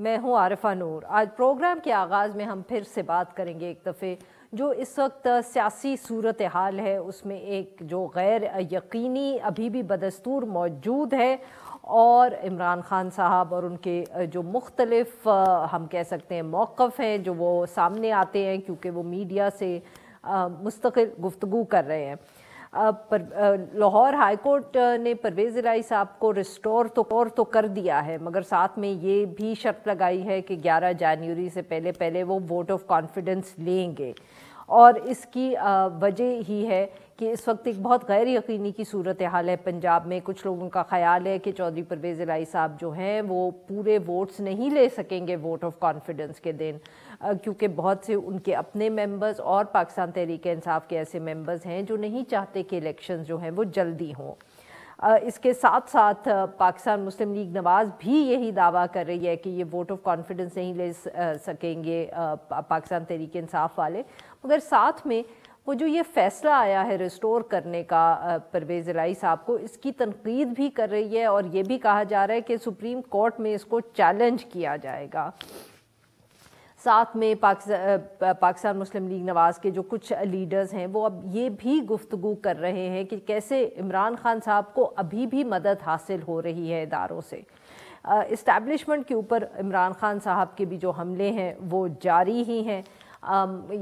میں ہوں عارفہ نور۔ آج پروگرام کے آغاز میں ہم پھر سے بات کریں گے ایک دفعہ جو اس وقت سیاسی صورتحال ہے اس میں ایک جو غیر یقینی ابھی بھی بدستور موجود ہے، اور عمران خان صاحب اور ان کے جو مختلف ہم کہہ سکتے ہیں موقف ہیں جو وہ سامنے آتے ہیں کیونکہ وہ میڈیا سے مستقل گفتگو کر رہے ہیں۔ لاہور ہائی کورٹ نے پرویز الہی صاحب کو ریسٹور تو کر دیا ہے، مگر ساتھ میں یہ بھی شرط لگائی ہے کہ 11 جنوری سے پہلے وہ ووٹ آف کانفیڈنس لیں گے، اور اس کی وجہ ہی ہے کہ اس وقت ایک بہت غیر یقینی کی صورتحال ہے پنجاب میں۔ کچھ لوگوں کا خیال ہے کہ چودھری پرویز الہی صاحب جو ہیں وہ پورے ووٹس نہیں لے سکیں گے ووٹ آف کانفیڈنس کے دن، کیونکہ بہت سے ان کے اپنے ممبرز اور پاکستان تحریک انصاف کے ایسے ممبرز ہیں جو نہیں چاہتے کہ الیکشنز جو ہیں وہ جلدی ہوں۔ اس کے ساتھ ساتھ پاکستان مسلم لیگ نواز بھی یہی دعویٰ کر رہی ہے کہ یہ ووٹ آف کانفیڈنس نہیں لے سکیں گے پاکستان تحریک انصاف والے، مگر ساتھ میں وہ جو یہ فیصلہ آیا ہے ریسٹور کرنے کا پرویز الہی صاحب کو، اس کی تنقید بھی کر رہی ہے، اور یہ بھی کہا جا رہا ہے کہ سپریم کورٹ میں اس کو چیلنج کیا جائے گا۔ ساتھ میں پاکستان مسلم لیگ نواز کے جو کچھ لیڈرز ہیں وہ اب یہ بھی گفتگو کر رہے ہیں کہ کیسے عمران خان صاحب کو ابھی بھی مدد حاصل ہو رہی ہے اداروں سے۔ اسٹیبلشمنٹ کے اوپر عمران خان صاحب کے بھی جو حملے ہیں وہ جاری ہی ہیں،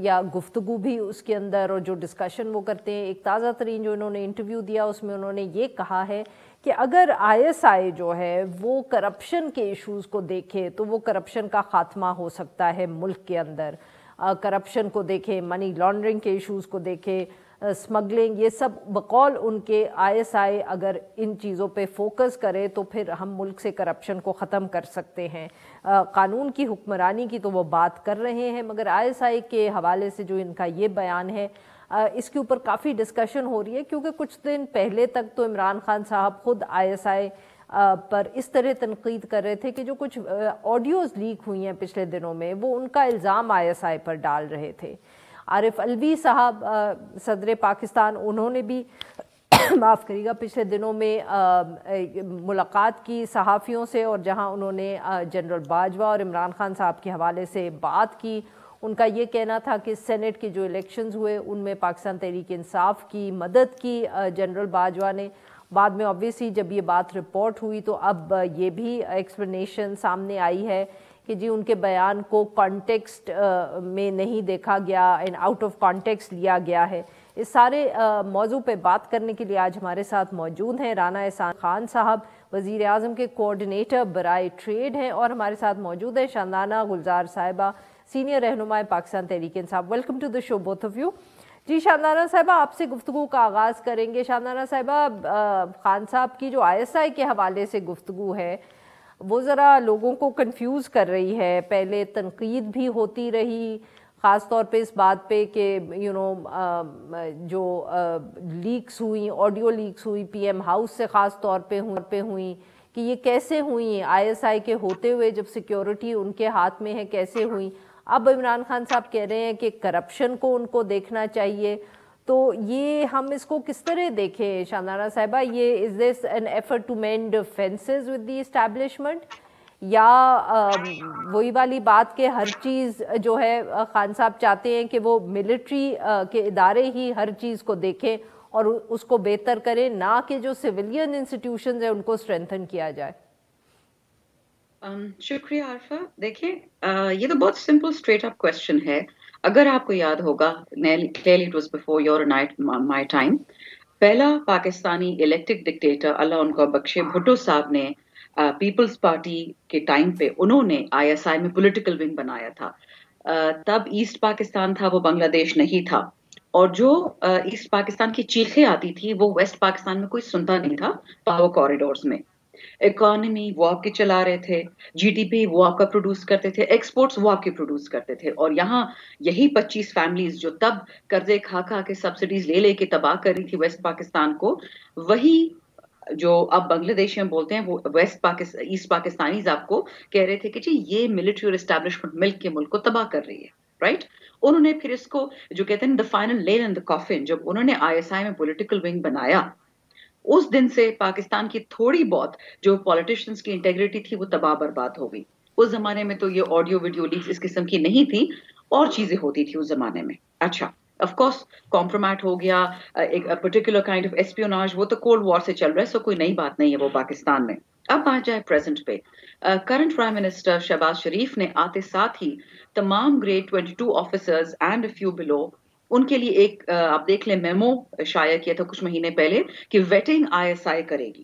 یا گفتگو بھی اس کے اندر، اور جو ڈسکشن وہ کرتے ہیں۔ ایک تازہ ترین جو انہوں نے انٹرویو دیا اس میں انہوں نے یہ کہا ہے کہ اگر ISI جو ہے وہ کرپشن کے ایشوز کو دیکھے تو وہ کرپشن کا خاتمہ ہو سکتا ہے ملک کے اندر۔ کرپشن کو دیکھے، منی لانڈرنگ کے ایشوز کو دیکھے، سمگلنگ، یہ سب بقول ان کے ISI اگر ان چیزوں پہ فوکس کرے تو پھر ہم ملک سے کرپشن کو ختم کر سکتے ہیں۔ قانون کی حکمرانی کی تو وہ بات کر رہے ہیں، مگر ISI کے حوالے سے جو ان کا یہ بیان ہے اس کے اوپر کافی ڈسکشن ہو رہی ہے، کیونکہ کچھ دن پہلے تک تو عمران خان صاحب خود ISI پر اس طرح تنقید کر رہے تھے کہ جو کچھ آڈیوز لیک ہوئی ہیں پچھلے دنوں میں وہ ان کا الزام ISI پر ڈال رہے تھے۔ عارف الوی صاحب صدر پاکستان، انہوں نے بھی معاف کریے گا پچھلے دنوں میں ملاقات کی صحافیوں سے، اور جہاں انہوں نے جنرل باجوہ اور عمران خان صاحب کے حوالے سے بات کی۔ ان کا یہ کہنا تھا کہ سینٹ کے جو الیکشنز ہوئے ان میں پاکستان تحریک انصاف کی مدد کی جنرل باجوہ نے۔ بعد میں آبویسلی جب یہ بات رپورٹ ہوئی تو اب یہ بھی ایکسپلینیشن سامنے آئی ہے کہ جی ان کے بیان کو کانٹیکسٹ میں نہیں دیکھا گیا، اینڈ آؤٹ آف کانٹیکسٹ لیا گیا ہے۔ اس سارے موضوع پہ بات کرنے کے لیے آج ہمارے ساتھ موجود ہیں رانا احسان خان صاحب، وزیر اعظم کے کوآرڈینیٹر برائے ٹریڈ ہیں، اور ہمارے ساتھ موجود ہے شاندانہ گلزار صاحبہ، سینئر رہنما Pakistan Tehreek Insaf. Welcome to the show both of you. جی شاندانہ صاحبہ، آپ سے گفتگو کا آغاز کریں گے۔ شاندانہ صاحبہ، خان صاحب کی جو ISI کے حوالے سے گفتگو ہے وہ ذرا لوگوں کو کنفیوز کر رہی ہے۔ پہلے تنقید بھی ہوتی رہی، خاص طور پہ اس بات پہ کہ جو لیکس ہوئیں، آڈیو لیکس ہوئی PM ہاؤس سے خاص طور پہ ہوئیں کہ یہ کیسے ہوئیں، ISI کے ہوتے ہوئے جب سیکیورٹی ان کے ہاتھ میں ہے کیسے ہوئیں۔ اب عمران خان صاحب کہہ رہے ہیں کہ کرپشن کو ان کو دیکھنا چاہیے، تو یہ ہم اس کو کس طرح دیکھیں شاندانہ صاحبہ؟ یہ is this an effort to mend fences with the establishment, یا وہی والی بات کہ ہر چیز جو ہے خان صاحب چاہتے ہیں کہ وہ ملٹری کے ادارے ہی ہر چیز کو دیکھیں اور اس کو بہتر کریں، نہ کہ جو سویلین انسٹیٹیوشنز ہیں ان کو اسٹرینتھن کیا جائے؟ شکریہ عارفہ۔ دیکھیں یہ تو بہت سمپل اسٹریٹ اپ کویسچن ہے۔ اگر آپ کو یاد ہوگا، clearly it was before your and my time، پہلا پاکستانی الیکٹڈ ڈکٹیٹر اللہ ان کو بخشے بھٹو صاحب نے پیپلز پارٹی کے ٹائم پہ انہوں نے ISI میں پولیٹیکل ونگ بنایا تھا۔ تب ایسٹ پاکستان تھا، وہ بنگلہ دیش نہیں تھا، اور جو ایسٹ پاکستان کی چیخیں آتی تھی وہ ویسٹ پاکستان میں کوئی سنتا نہیں تھا۔ پاور کوریڈورز میں اکانومی وہ آپ کے چلا رہے تھے، GDP وہ آپ کا پروڈیوس کرتے تھے، ایکسپورٹس وہ آپ کے پروڈیوس کرتے تھے، اور یہاں یہی 25 فیملیز جو تب قرضے کھا کے سبسڈیز لے کے تباہ کر رہی تھی ویسٹ پاکستان کو، وہی جو اب بنگلہ دیش میں بولتے ہیں وہ ایسٹ پاکستانیز آپ کو کہہ رہے تھے کہ جی یہ ملٹری اور اسٹیبلشمنٹ مل کے ملک کو تباہ کر رہی ہے، رائٹ؟ انہوں نے پھر اس کو جو کہتے ہیں the final Nile in the coffin, جب انہوں نے ISI میں پولیٹیکل ونگ بنایا، اس دن سے پاکستان کی تھوڑی بہت جو پولیٹیشنز کی انٹیگریٹی تھی وہ تباہ برباد ہو گئی۔ اس زمانے میں تو یہ آڈیو ویڈیو لیکس اس قسم کی نہیں تھی, اور چیزیں ہوتی تھی اس زمانے میں. اچھا آف کورس کمپرومائٹ ہو گیا, ایک پرٹیکولر کائنڈ آف ایسپیوناج, وہ تو کولڈ وار سے چل رہا ہے, سو کوئی نئی بات نہیں ہے وہ پاکستان میں. اب آ جائے پریزنٹ پہ, کرنٹ پرائم منسٹر شہباز شریف نے آتے ساتھ ہی تمام گریڈ 22 آفیسرز اینڈ فیو بلو ان کے لیے ایک آپ دیکھ لیں میمو شائع کیا تھا کچھ مہینے پہلے کہ ویٹنگ ISI کرے گی.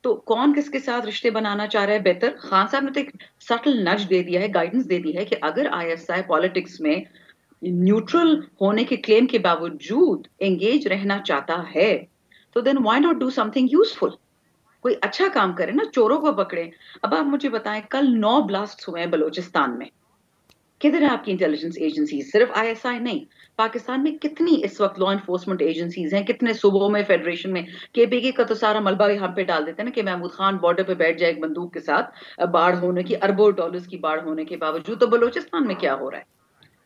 تو کون کس کے ساتھ رشتے بنانا چاہ رہا ہے بہتر؟ خان صاحب نے تو ایک سٹل نج دے دیا ہے, گائیڈنس دے دی ہے کہ اگر ISI پالیٹکس میں نیوٹرل ہونے کے کلیم کے باوجود انگیج رہنا چاہتا ہے تو then why not do something useful, کوئی اچھا کام کرے نا, چوروں کو پکڑے. اب آپ مجھے بتائیں کل 9 بلاسٹ ہوئے ہیں بلوچستان میں, کدھر ہے آپ کی انٹیلیجنس ایجنسیز؟ صرف ISI نہیں, پاکستان میں کتنی اس وقت لا انفورسمنٹ ایجنسیز ہیں, کتنے صوبوں میں, فیڈریشن میں. KPK کا تو سارا ملبہ یہاں پہ ڈال دیتے ہیں نا کہ محمود خان بارڈر پہ بیٹھ جائے ایک بندوق کے ساتھ, باڑھ ہونے کی, اربوں ڈالرز کی باڑھ ہونے کے باوجود. تو بلوچستان میں کیا ہو رہا ہے؟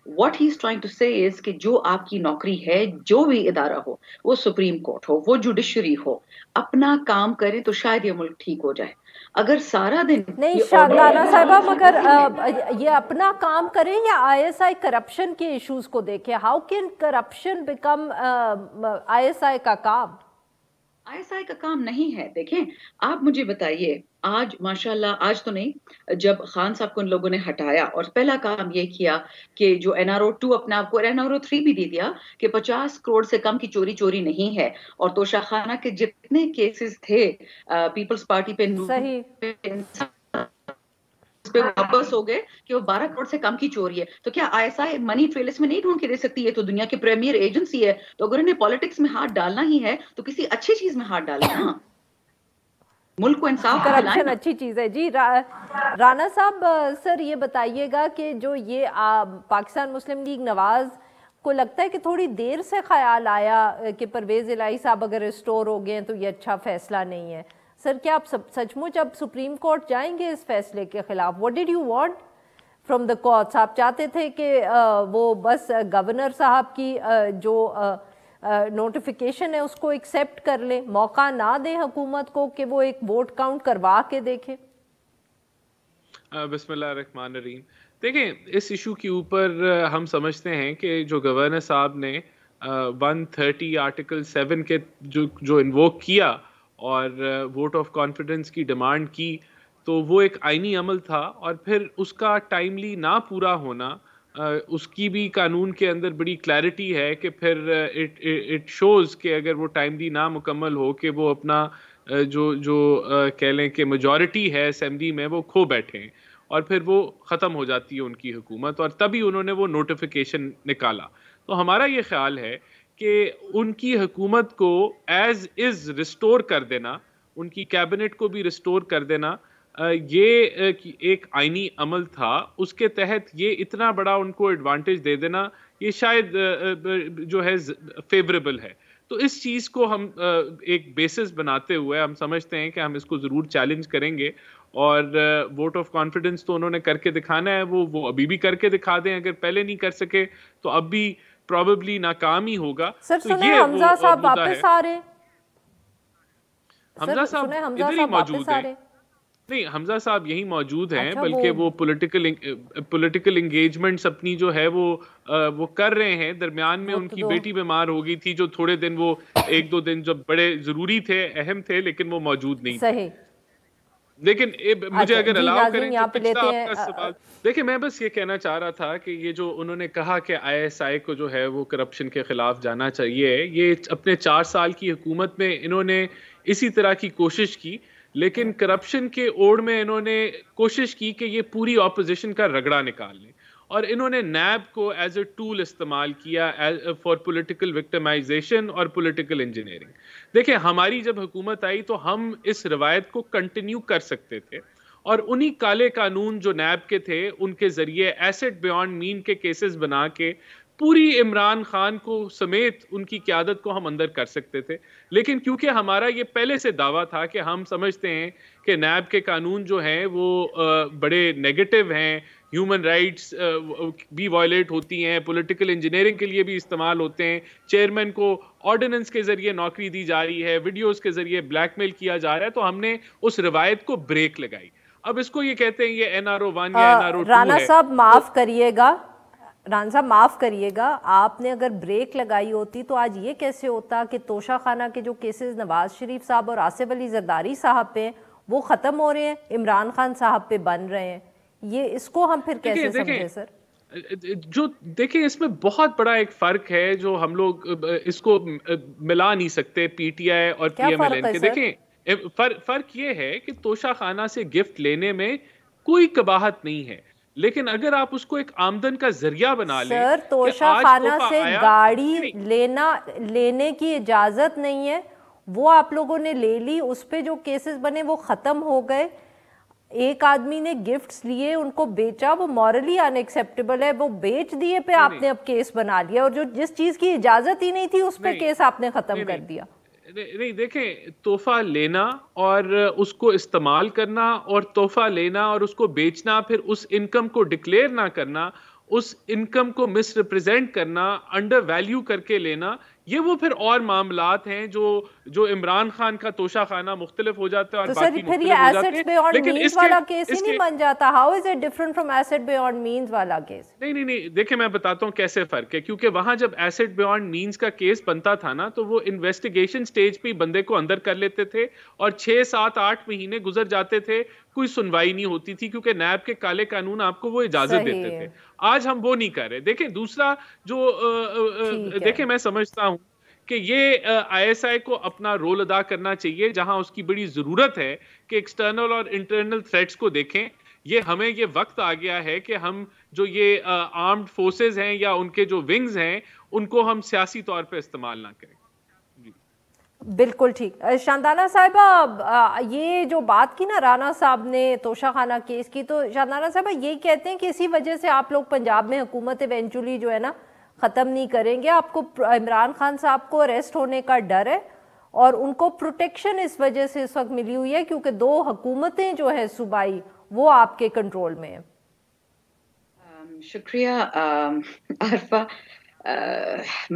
What he is trying to سے از کہ جو آپ کی نوکری ہے, جو بھی ادارہ ہو, وہ سپریم کورٹ ہو, وہ جوڈیشری ہو, اپنا کام کرے تو شاید یہ ملک ٹھیک ہو جائے. اگر سارا دن نہیں رانا صاحبہ, مگر یہ اپنا کام کریں یا ISI کرپشن کے ایشوز کو دیکھیں, how can corruption become ISI کا کام؟ ISI کا کام نہیں ہے. دیکھیں آپ مجھے بتائیے, آج ماشاءاللہ, آج تو نہیں, جب خان صاحب کو ان لوگوں نے ہٹایا اور پہلا کام یہ کیا کہ جو NRO 2 اپنے آپ کو NRO 3 بھی دے دیا کہ 50 کروڑ سے کم کی چوری نہیں ہے, اور توشہ خانہ کے جتنے کیسز تھے پیپلز پارٹی پہ پہ واپس ہو گئے کہ وہ 12 کروڑ سے کم کی چوری ہے. تو کیا ISI منی ٹریلس میں نہیں ڈھونڈ کے دے سکتی ہے؟ تو دنیا کی پریمیئر ایجنسی ہے, تو اگر انہیں پالیٹکس میں ہاتھ ڈالنا ہی ہے تو کسی اچھی چیز میں ہاتھ ڈالیں نا, ملک کو انصاف دلائیں. کرپشن اچھی چیز ہے. جی رانا صاحب, سر یہ بتائیے گا کہ جو یہ پاکستان مسلم لیگ نواز کو لگتا ہے کہ تھوڑی دیر سے خیال آیا کہ پرویز الہی صاحب اگر ریسٹور ہو گئے ہیں تو یہ اچھا فیصلہ نہیں ہے. سر کیا آپ سچ مچ اب سپریم کورٹ جائیں گے اس فیصلے کے خلاف؟ What did you want from the courts? آپ چاہتے تھے کہ وہ بس گورنر صاحب کی جو نوٹیفیکیشن ہے اس کو ایکسیپٹ کر لیں, موقع نہ دیں حکومت کو کہ وہ ایک ووٹ کاؤنٹ کروا کے دیکھیں؟ بسم اللہ الرحمن الرحیم. دیکھیں اس ایشو کے اوپر ہم سمجھتے ہیں کہ جو گورنر صاحب نے 130 آرٹیکل 7 کے جو انووک کیا اور ووٹ آف کانفیڈنس کی ڈیمانڈ کی, تو وہ ایک آئینی عمل تھا, اور پھر اس کا ٹائملی نہ پورا ہونا, اس کی بھی قانون کے اندر بڑی کلیئرٹی ہے کہ پھر اٹ شوز کہ اگر وہ ٹائملی نہ مکمل ہو کہ وہ اپنا جو کہہ لیں کہ میجورٹی ہے اسمبلی میں وہ کھو بیٹھے ہیں, اور پھر وہ ختم ہو جاتی ہے ان کی حکومت, اور تبھی انہوں نے وہ نوٹیفیکیشن نکالا. تو ہمارا یہ خیال ہے کہ ان کی حکومت کو ایز از ریسٹور کر دینا, ان کی کیبنٹ کو بھی ریسٹور کر دینا, یہ ایک آئینی عمل تھا. اس کے تحت یہ اتنا بڑا ان کو ایڈوانٹیج دے دینا یہ شاید جو ہے فیوریبل ہے. تو اس چیز کو ہم ایک بیسس بناتے ہوئے ہم سمجھتے ہیں کہ ہم اس کو ضرور چیلنج کریں گے, اور ووٹ آف کانفیڈنس تو انہوں نے کر کے دکھانا ہے, وہ ابھی بھی کر کے دکھا دیں. اگر پہلے نہیں کر سکے تو اب بھی پروبیبلی ناکام ہی ہوگا. سر سنیں حمزہ صاحب واپس آ رہے, حمزہ صاحب ادھر ہی موجود ہیں. نہیں, حمزہ صاحب یہی موجود ہیں, بلکہ وہ پولیٹیکل انگیجمنٹس اپنی جو ہے وہ کر رہے ہیں. درمیان میں ان کی بیٹی بیمار ہو گئی تھی, جو تھوڑے دن وہ 1-2 دن جب بڑے ضروری تھے, اہم تھے, لیکن وہ موجود نہیں تھے. لیکن مجھے اگر الاؤ کریں تو پچھلا آپ کا سوال, دیکھیں میں بس یہ کہنا چاہ رہا تھا کہ یہ جو انہوں نے کہا کہ ISI کو جو ہے وہ کرپشن کے خلاف جانا چاہیے, یہ اپنے 4 سال کی حکومت میں انہوں نے اسی طرح کی کوشش کی, لیکن کرپشن کے اوڑ میں انہوں نے کوشش کی کہ یہ پوری اپوزیشن کا رگڑا نکال لیں, اور انہوں نے نیب کو ایز اے ٹول استعمال کیا فار پولیٹیکل وکٹمائزیشن اور پولیٹیکل انجینئرنگ. دیکھیں ہماری جب حکومت آئی تو ہم اس روایت کو کنٹینیو کر سکتے تھے, اور انہی کالے قانون جو نیب کے تھے ان کے ذریعے ایسٹ بیونڈ مین کے کیسز بنا کے پوری عمران خان کو سمیت ان کی قیادت کو ہم اندر کر سکتے تھے. لیکن کیونکہ ہمارا یہ پہلے سے دعویٰ تھا کہ ہم سمجھتے ہیں کہ نیب کے قانون جو ہیں وہ بڑے نیگیٹو ہیں, ہیومن رائٹس بھی وائلیٹ ہوتی ہیں, پولیٹیکل انجینئرنگ کے لیے بھی استعمال ہوتے ہیں, چیئرمین کو آرڈیننس کے ذریعے نوکری دی جا رہی ہے, ویڈیوز کے ذریعے بلیک میل کیا جا رہا ہے, تو ہم نے اس روایت کو بریک لگائی. اب اس کو یہ کہتے ہیں یہ NRO1 یا NRO2 ہے. رانا صاحب معاف کریے گا، رانا صاحب معاف کریے گا، آپ نے اگر بریک لگائی ہوتی تو آج یہ کیسے ہوتا کہ توشہ خانہ کے جو کیسز نواز شریف صاحب اور آصف علی زرداری صاحب پہ وہ ختم ہو رہے ہیں، عمران خان صاحب پہ بن رہے ہیں، یہ اس کو ہم پھر کیسے سمجھے سر؟ جو دیکھیں اس میں بہت بڑا ایک فرق ہے جو ہم لوگ اس کو ملا نہیں سکتے پی ٹی آئی اور پی ایم ایل این کے. دیکھیں فرق یہ ہے کہ توشہ خانہ سے گفٹ لینے میں کوئی قباحت نہیں ہے، لیکن اگر آپ اس کو ایک آمدن کا ذریعہ بنا لیں. سر توشہ خانہ سے گاڑی لینے کی اجازت نہیں ہے، وہ آپ لوگوں نے لے لی، اس پہ جو کیسز بنے وہ ختم ہو گئے. ایک آدمی نے گفٹس لیے ان کو بیچا، وہ مورلی ان ایکسیپٹیبل ہے، وہ بیچ دیے پہ آپ نے اب کیس بنا لیا، اور جو جس چیز کی اجازت ہی نہیں تھی اس پہ کیس آپ نے ختم کر دیا. نہیں دیکھیں، تحفہ لینا اور اس کو استعمال کرنا اور تحفہ لینا اور اس کو بیچنا، پھر اس انکم کو ڈکلیئر نہ کرنا، اس انکم کو مس ریپرزینٹ کرنا، انڈر ویلیو کر کے لینا، یہ وہ پھر اور معاملات ہیں جو عمران خان کا توشہ خانہ مختلف ہو جاتا ہے اور باقی مختلف ہو جاتے ہیں. لیکن اس والا کیس ہی نہیں بن جاتا. How is it different from east beyond means والا کیس؟ نہیں دیکھیں میں بتاتا ہوں کیسے فرق ہے. کیونکہ وہاں جب ایسٹ بیونڈ مینز کا کیس بنتا تھا نا، تو وہ انویسٹیگیشن سٹیج پہ بندے کو اندر کر لیتے تھے اور 6 7 8 مہینے گزر جاتے تھے، کوئی سنوائی نہیں ہوتی تھی، کیونکہ نیب کے کالے قانون آپ کو وہ اجازت دیتے تھے. آج ہم وہ نہیں کر رہے. دیکھیں دوسرا جو دیکھیں میں سمجھتا ہوں کہ یہ آئی ایس آئی کو اپنا رول ادا کرنا چاہیے جہاں اس کی بڑی ضرورت ہے کہ ایکسٹرنل اور انٹرنل تھریٹس کو دیکھیں. ہمیں یہ وقت آ گیا ہے کہ ہم جو یہ آرمڈ فورسز ہیں یا ان کے جو ونگز ہیں ان کو ہم سیاسی طور پہ استعمال نہ کریں. بالکل ٹھیک. شاندانہ صاحبہ یہ جو بات کی نا رانا صاحب نے توشہ خانہ کیس کی، تو شاندانہ صاحبہ یہ کہتے ہیں کہ اسی وجہ سے آپ لوگ پنجاب میں حکومت ایونچولی جو ہے نا ختم نہیں کریں گے. آپ کو عمران خان صاحب کو اریسٹ ہونے کا ڈر ہے اور ان کو پروٹیکشن اس وجہ سے اس وقت ملی ہوئی ہے کیونکہ 2 حکومتیں جو ہے صوبائی وہ آپ کے کنٹرول میں ہیں. شکریہ Arifa.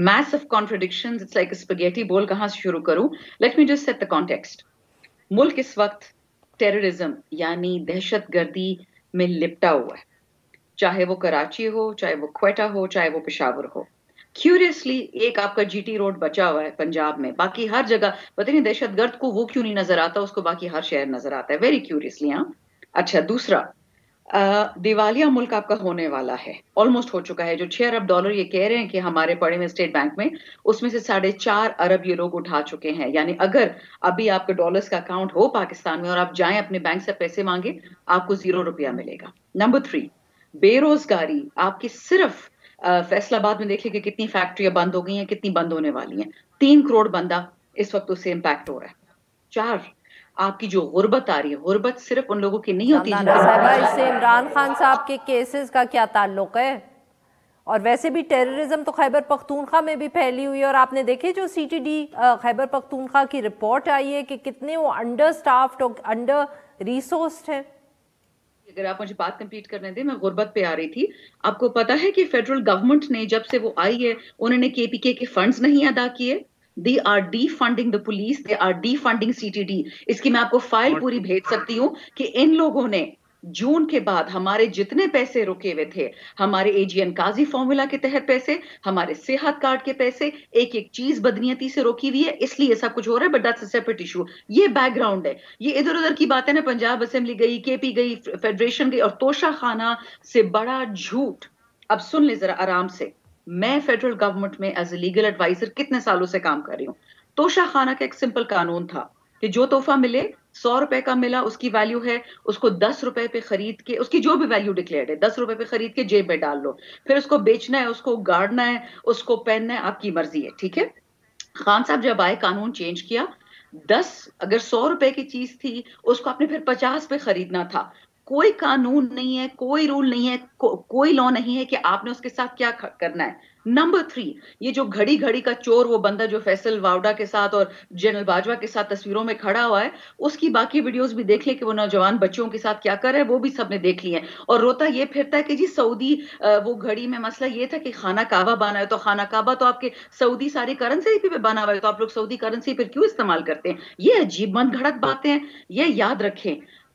massive contradictions, it's like a spaghetti bowl. کہاں سے شروع کروں؟ Let me just set the context. ملک اس وقت ٹیررزم یعنی دہشت گردی میں لپٹا ہوا ہے، چاہے وہ کراچی ہو، چاہے وہ کوئٹہ ہو، چاہے وہ پشاور ہو. کیوریسلی ایک آپ کا جی ٹی روڈ بچا ہوا ہے پنجاب میں، باقی ہر جگہ پتہ نہیں دہشت گرد کو وہ کیوں نہیں نظر آتا، اس کو باقی ہر شہر نظر آتا ہے. ویری کیوریسلی. ہاں اچھا، دوسرا دیوالیہ ملک آپ کا ہونے والا ہے، آلموسٹ ہو چکا ہے. جو $6 ارب یہ کہہ رہے ہیں کہ ہمارے پڑے میں اسٹیٹ بینک میں، اس میں سے 4.5 ارب یہ لوگ اٹھا چکے ہیں. یعنی اگر ابھی آپ کے ڈالرز کا اکاؤنٹ ہو پاکستان میں اور آپ جائیں اپنے بینک سے پیسے مانگے، آپ کو $0 ملے گا. نمبر 3، بے روزگاری آپ کی صرف فیصل آباد میں دیکھ لیں کہ کتنی فیکٹریاں بند ہو گئی ہیں، کتنی بند ہونے والی ہیں. 3 کروڑ بندہ اس وقت اس سے امپیکٹ ہو رہا ہے. 4، آپ کی جو غربت آ رہی ہے، غربت صرف ان لوگوں کی نہیں ہوتی. اس سے عمران خان صاحب کے کیسز کا کیا تعلق ہے؟ اور ویسے بھی ٹیررزم تو خیبر پختونخوا میں بھی پھیلی ہوئی ہے، اور آپ نے دیکھے جو C T D Khyber Pakhtunkhwa کی رپورٹ آئی ہے کہ کتنے وہ انڈر سٹافڈ اور انڈر ریسورسڈ ہیں. اگر آپ مجھے بات کمپلیٹ کرنے دیں، میں غربت پہ آ رہی تھی. آپ کو پتا ہے کہ فیڈرل گورنمنٹ نے جب سے وہ آئی ہے انہوں نے KPK کے فنڈز نہیں ادا کیے. They are defunding the police, they are defunding CTD. اس کی میں آپ کو فائل پوری بھیج سکتی ہوں کہ ان لوگوں نے جون کے بعد ہمارے جتنے پیسے رکے ہوئے تھے، ہمارے AGN قاضی فارمولا کے تحت پیسے، ہمارے صحت کارڈ کے پیسے، ایک ایک چیز بدنیتی سے روکی ہوئی ہے. اس لیے سب کچھ ہو رہا ہے، but that's a separate issue. یہ بیک گراؤنڈ ہے. یہ ادھر ادھر کی باتیں نا، پنجاب اسمبلی گئی، KP گئی، فیڈریشن گئی، اور توشہ خانہ سے بڑا جھوٹ. اب سن لے ذرا آرام سے. میں فیڈرل گورنمنٹ میں ایز اے لیگل ایڈوائزر کتنے سالوں سے کام کر رہی ہوں. توشہ خانہ کا ایک سمپل قانون تھا کہ جو تحفہ ملے، $100 کا ملا، اس کی ویلیو ہے، اس کو $10 پہ خرید کے، اس کی جو بھی ویلیو ڈکلیئرڈ ہے $10 پہ خرید کے جیب میں ڈال لو. پھر اس کو بیچنا ہے، اس کو گاڑنا ہے، اس کو پہننا ہے، آپ کی مرضی ہے. ٹھیک ہے. خان صاحب جب آئے قانون چینج کیا. اگر $100 کی چیز تھی، اس کو آپ نے پھر 50 پہ خریدنا تھا. کوئی قانون نہیں ہے، کوئی رول نہیں ہے، کوئی لا نہیں ہے کہ آپ نے اس کے ساتھ کیا کرنا ہے. نمبر 3، یہ جو گھڑی گھڑی کا چور، وہ بندہ جو فیصل واوڈا کے ساتھ اور جنرل باجوہ کے ساتھ تصویروں میں کھڑا ہوا ہے، اس کی باقی ویڈیوز بھی دیکھ لیں کہ وہ نوجوان بچوں کے ساتھ کیا کر رہے ہیں، وہ بھی سب نے دیکھ لی ہیں. اور روتا یہ پھرتا ہے کہ جی سعودی وہ گھڑی میں مسئلہ یہ تھا کہ خانہ کعبہ بنا ہے، تو خانہ کعبہ تو آپ کے سعودی ساری کرنسی پہ بنا ہوا ہے، تو آپ لوگ سعودی کرنسی پھر کیوں استعمال کرتے ہیں؟ یہ عجیب من گھڑت باتیں ہیں. یہ یاد رکھیں،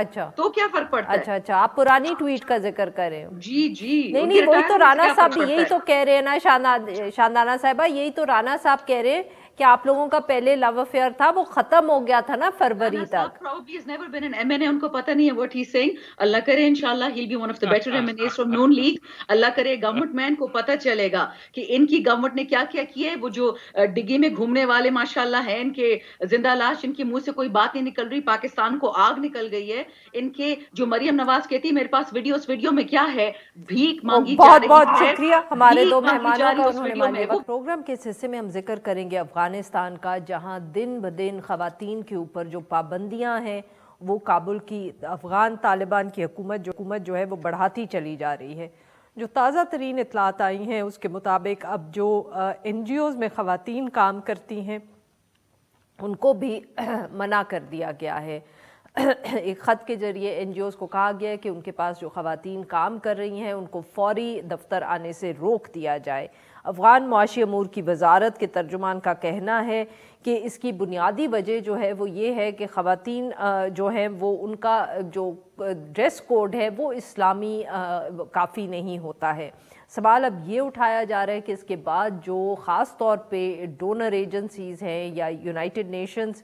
اچھا تو کیا فرق پڑتا ہے؟ اچھا آپ پرانی ٹویٹ کا ذکر کر رہے ہیں؟ جی نہیں وہی تو رانا صاحب یہی تو کہہ رہے ہیں نا، شاندانہ صاحبہ یہی تو رانا صاحب کہہ رہے ہیں کہ آپ لوگوں کا پہلے لو افیئر تھا وہ ختم ہو گیا تھا نا فروری تک. MNA ان کو پتہ نہیں ہے what he's saying. اللہ کرے انشاءاللہ he'll be one of the better MNAs from Noon League. Allah کرے گورنمنٹ مین کو پتہ چلے گا کہ ان کی گورنمنٹ نے کیا کیا کیا ہے. وہ جو ڈگی میں گھومنے والے ماشاءاللہ ہیں، ان کے زندہ لاش، ان کے منہ سے کوئی بات نہیں نکل رہی، پاکستان کو آگ نکل گئی ہے. ان کے جو مریم نواز کہتی ہے میرے پاس ویڈیو میں کیا ہے، بھیک مانگی جا رہی ہے. بہت شکریہ ہمارے دو مہمانوں کا، انہوں نے ماننے وقت. پروگرام کے اس حصے میں ہم ذکر کریں گے افغانستان کا، جہاں دن بدن خواتین کے اوپر جو پابندیاں ہیں وہ کابل کی افغان طالبان کی حکومت جو ہے وہ بڑھاتی چلی جا رہی ہے. جو تازہ ترین اطلاعات آئی ہیں اس کے مطابق اب جو NGOs میں خواتین کام کرتی ہیں ان کو بھی منع کر دیا گیا ہے. ایک خط کے ذریعے NGOs کو کہا گیا ہے کہ ان کے پاس جو خواتین کام کر رہی ہیں ان کو فوری دفتر آنے سے روک دیا جائے. افغان معاشی امور کی وزارت کے ترجمان کا کہنا ہے کہ اس کی بنیادی وجہ جو ہے وہ یہ ہے کہ خواتین جو ہیں وہ ان کا جو ڈریس کوڈ ہے وہ اسلامی کافی نہیں ہوتا ہے. سوال اب یہ اٹھایا جا رہا ہے کہ اس کے بعد جو خاص طور پہ ڈونر ایجنسیز ہیں یا یونائٹڈ نیشنز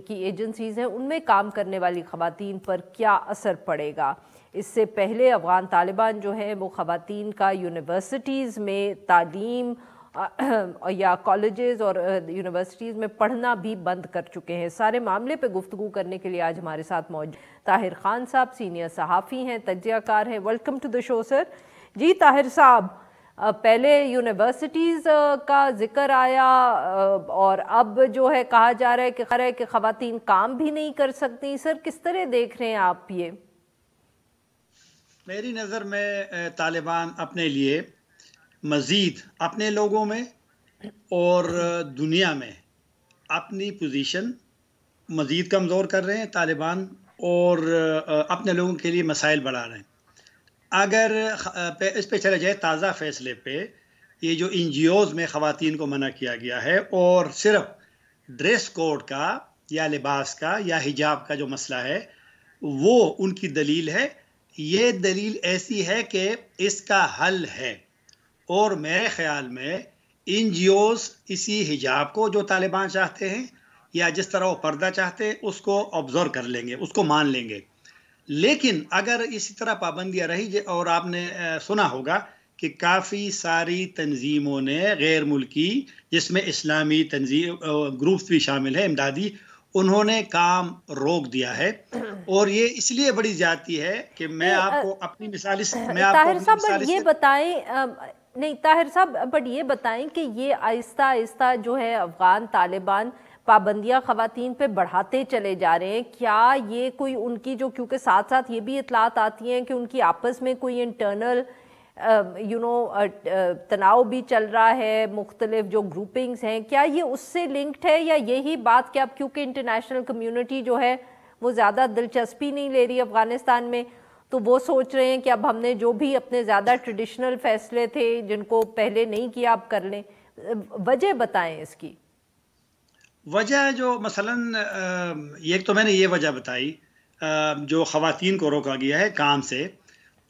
کی ایجنسیز ہیں ان میں کام کرنے والی خواتین پر کیا اثر پڑے گا. اس سے پہلے افغان طالبان جو ہیں وہ خواتین کا یونیورسٹیز میں تعلیم یا کالجز اور یونیورسٹیز میں پڑھنا بھی بند کر چکے ہیں. سارے معاملے پہ گفتگو کرنے کے لیے آج ہمارے ساتھ موجود طاہر خان صاحب، سینئر صحافی ہیں، تجزیہ کار ہیں. ویلکم ٹو دی شو سر. جی طاہر صاحب، پہلے یونیورسٹیز کا ذکر آیا اور اب جو ہے کہا جا رہا ہے کہ خواتین کام بھی نہیں کر سکتی. سر کس طرح دیکھ رہے ہیں آپ یہ؟ میری نظر میں طالبان اپنے لیے مزید اپنے لوگوں میں اور دنیا میں اپنی پوزیشن مزید کمزور کر رہے ہیں طالبان، اور اپنے لوگوں کے لیے مسائل بڑھا رہے ہیں. اگر اس پہ چلے جائے تازہ فیصلے پہ، یہ جو NGOs میں خواتین کو منع کیا گیا ہے اور صرف ڈریس کوڈ کا یا لباس کا یا حجاب کا جو مسئلہ ہے وہ ان کی دلیل ہے. یہ دلیل ایسی ہے کہ اس کا حل ہے، اور میرے خیال میں NGOs اسی حجاب کو جو طالبان چاہتے ہیں یا جس طرح وہ پردہ چاہتے ہیں اس کو آبزرو کر لیں گے، اس کو مان لیں گے. لیکن اگر اسی طرح پابندیاں رہی، اور آپ نے سنا ہوگا کہ کافی ساری تنظیموں نے غیر ملکی، جس میں اسلامی تنظیم گروپس بھی شامل ہیں امدادی، انہوں نے کام روک دیا ہے. اور یہ اس لیے بڑی زیادتی ہے کہ میں آپ کو اپنی مثال طاہر صاحب یہ بتائیں، نہیں طاہر صاحب بٹ یہ بتائیں کہ یہ آہستہ آہستہ جو ہے افغان طالبان پابندیاں خواتین پہ بڑھاتے چلے جا رہے ہیں، کیا یہ کوئی ان کی جو، کیونکہ ساتھ ساتھ یہ بھی اطلاعات آتی ہیں کہ ان کی آپس میں کوئی انٹرنل تناؤ بھی چل رہا ہے، مختلف جو گروپنگز ہیں، کیا یہ اس سے لنکڈ ہے، یا یہی بات کہ اب کیونکہ انٹرنیشنل کمیونٹی جو ہے وہ زیادہ دلچسپی نہیں لے رہی افغانستان میں، تو وہ سوچ رہے ہیں کہ اب ہم نے جو بھی اپنے زیادہ ٹریڈیشنل فیصلے تھے جن کو پہلے نہیں کیا اب کر لیں؟ وجہ بتائیں اس کی. وجہ جو مثلاً ایک تو میں نے یہ وجہ بتائی جو خواتین کو روکا گیا ہے کام سے،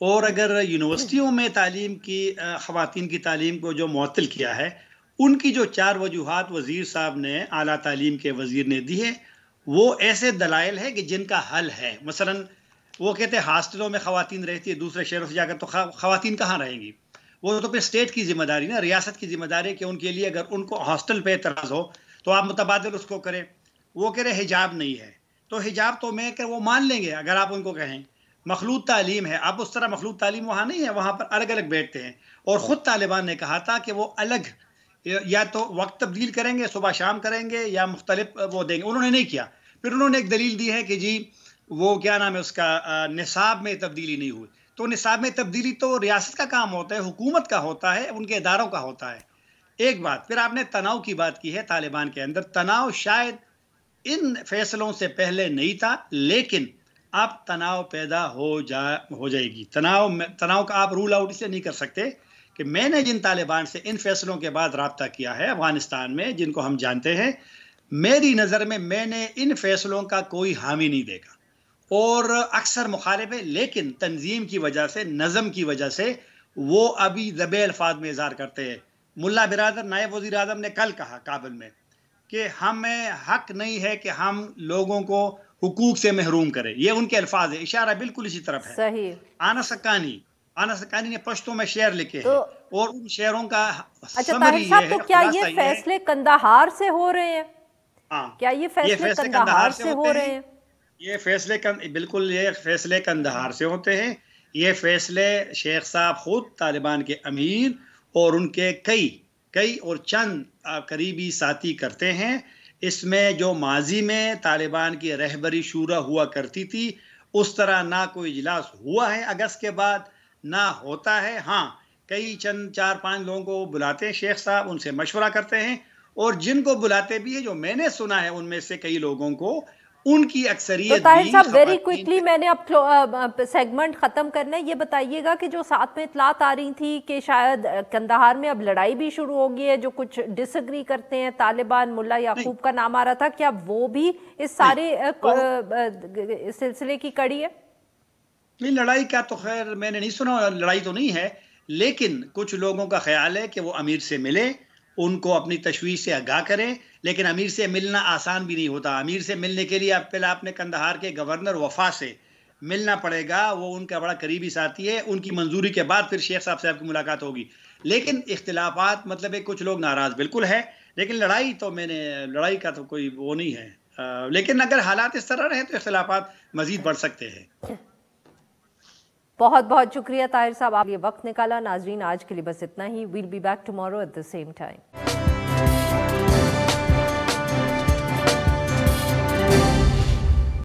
اور اگر یونیورسٹیوں میں تعلیم کی خواتین کی تعلیم کو جو معطل کیا ہے، ان کی جو 4 وجوہات وزیر صاحب نے، اعلیٰ تعلیم کے وزیر نے دی ہے، وہ ایسے دلائل ہے کہ جن کا حل ہے. مثلاً وہ کہتے ہیں ہاسٹلوں میں خواتین رہتی ہے دوسرے شہروں سے جا کر، تو خواتین کہاں رہیں گی؟ وہ تو پھر اسٹیٹ کی ذمہ داری نا، ریاست کی ذمہ داری کہ ان کے لیے اگر ان کو ہاسٹل پہ اعتراض ہو تو آپ متبادل اس کو کریں. وہ کہہ رہے حجاب نہیں ہے، تو حجاب تو میں کہ وہ مان لیں گے اگر آپ ان کو کہیں. مخلوط تعلیم ہے، اب اس طرح مخلوط تعلیم وہاں نہیں ہے، وہاں پر الگ الگ بیٹھتے ہیں. اور خود طالبان نے کہا تھا کہ وہ الگ یا تو وقت تبدیل کریں گے، صبح شام کریں گے، یا مختلف وہ دیں گے. انہوں نے نہیں کیا. پھر انہوں نے ایک دلیل دی ہے کہ جی وہ کیا نام ہے اس کا، نصاب میں تبدیلی نہیں ہوئی. تو نصاب میں تبدیلی تو ریاست کا کام ہوتا ہے، حکومت کا ہوتا ہے، ان کے اداروں کا ہوتا ہے. ایک بات. پھر آپ نے تناؤ کی بات کی ہے. طالبان کے اندر تناؤ شاید ان فیصلوں سے پہلے نہیں تھا، لیکن اب تناؤ پیدا ہو جائے گی. تناؤ کا آپ رول آؤٹ اسے نہیں کر سکتے کہ میں نے جن طالبان سے ان فیصلوں کے بعد رابطہ کیا ہے افغانستان میں، جن کو ہم جانتے ہیں، میری نظر میں نے ان فیصلوں کا کوئی حامی نہیں دیکھا. اور اکثر مخالف ہے، لیکن تنظیم کی وجہ سے، نظم کی وجہ سے وہ ابھی ذبح الفاظ میں اظہار کرتے ہیں۔ ملا برادر نائب وزیر اعظم نے کل کہا کابل میں کہ ہمیں حق نہیں ہے کہ ہم لوگوں کو حقوق سے محروم کریں، یہ ان کے الفاظ ہیں، اشارہ بالکل اسی طرف ہے۔ صحیح۔ آنا سکانی نے پشتوں میں شعر لکھے ہیں اور ان شعروں کا اچھا طاہر صاحب، تو کیا یہ فیصلے قندھار سے ہو رہے ہیں؟ کیا یہ فیصلے قندھار سے ہو رہے ہیں؟ یہ فیصلے بالکل یہ فیصلے قندھار سے ہوتے ہیں۔ یہ فیصلے شیخ صاحب خود، طالبان کے امیر اور ان کے کئی اور چند قریبی ساتھی کرتے ہیں۔ اس میں جو ماضی میں طالبان کی رہبری شورا ہوا کرتی تھی، اس طرح نہ کوئی اجلاس ہوا ہے اگست کے بعد، نہ ہوتا ہے۔ ہاں، کئی چند 4-5 لوگوں کو بلاتے ہیں شیخ صاحب، ان سے مشورہ کرتے ہیں، اور جن کو بلاتے بھی ہیں، جو میں نے سنا ہے ان میں سے کئی لوگوں کو، ان کی اکثریت طاہر صاحب ویری کوئکلی، میں نے اب سیگمنٹ ختم کرنا ہے، یہ بتائیے گا کہ جو ساتھ میں اطلاعات آ رہی تھی کہ شاید قندھار میں اب لڑائی بھی شروع ہو گئی ہے، جو کچھ ڈس ایگری کرتے ہیں طالبان، ملا یعقوب کا نام آ رہا تھا، کیا وہ بھی اس سارے سلسلے کی کڑی ہے؟ نہیں، لڑائی کا تو خیر میں نے نہیں سنا، لڑائی تو نہیں ہے، لیکن کچھ لوگوں کا خیال ہے کہ وہ امیر سے ملے، ان کو اپنی تشویش سے آگاہ کریں، لیکن امیر سے ملنا آسان بھی نہیں ہوتا۔ امیر سے ملنے کے لیے پہلے آپ نے قندھار کے گورنر وفا سے ملنا پڑے گا، وہ ان کا بڑا قریبی ساتھی ہے، ان کی منظوری کے بعد پھر شیخ صاحب کی ملاقات ہوگی۔ لیکن اختلافات مطلب ہے کچھ لوگ ناراض بالکل ہے، لیکن لڑائی کا تو کوئی وہ نہیں ہے، لیکن اگر حالات اس طرح رہے تو اختلافات مزید بڑھ سکتے ہیں۔ بہت بہت شکریہ طاہر صاحب، آپ یہ وقت نکالا۔ ناظرین آج کے لیے بس اتنا ہی، we'll be back tomorrow at the same time.